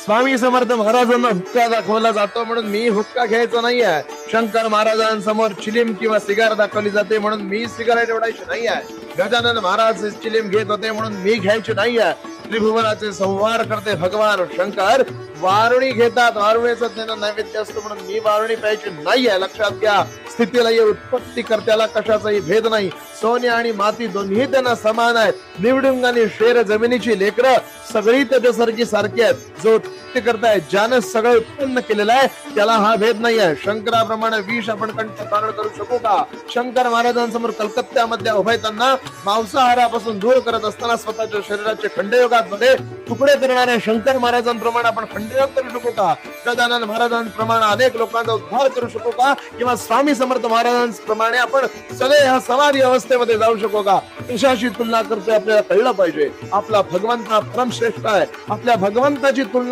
स्वामी समर्थ महाराजांना हुक्का दाखवला जातो म्हणून मी हुक्का घ्यायचा नाहीये. शंकर महाराजांसमोर चिलीम किंवा सिगार दाखवली जाते म्हणून मी सिगारेट ओढायची नाहीये. गजानन महाराज चिलीम घेत होते म्हणून मी घ्यायची नाहीये. त्रिभुवनाचे संहार करते भगवान शंकर वारुणी घेतात, वारुणीचं त्यांना नैवेद्य असतो म्हणून मी वारुणी प्यायची नाहीये. लक्षात घ्या, स्थितीलय उत्पत्ती करत्याला कशाचाही भेद नाही. सोने आणि माती दोन्ही त्यांना समान आहेत. निवडुंग आणि शेर जमिनीची लेकरं सगळी त्याच्यासारखी सारखी आहेत. जो उत्पत्ती करताय, ज्यानं सगळं उत्पन्न केलेलं आहे त्याला हा भेद नाही आहे. शंकराप्रमाणे विष आपण कंठ धारण करू शकू का? शंकर महाराजांसमोर कलकत्त्यामध्ये उभयतांना मांसाहारापासून दूर करत असताना स्वतःच्या शरीराचे खंडयोगामध्ये तुकडे करणाऱ्या शंकर महाराजांप्रमाणे आपण खंडयोग करू शकू का? गजानन महाराजांप्रमाणे अनेक लोकांचा उद्धार करू शकू का? किंवा स्वामी समर्थ महाराजांप्रमाणे आपण सगळे ह्या समाधी अवस्थेमध्ये जाऊ शकू का? कशाशी तुलना करतोय आपल्याला कळलं पाहिजे. आपला भगवंत हा परमश्रेष्ठ आहे. आपल्या भगवंताची तुलना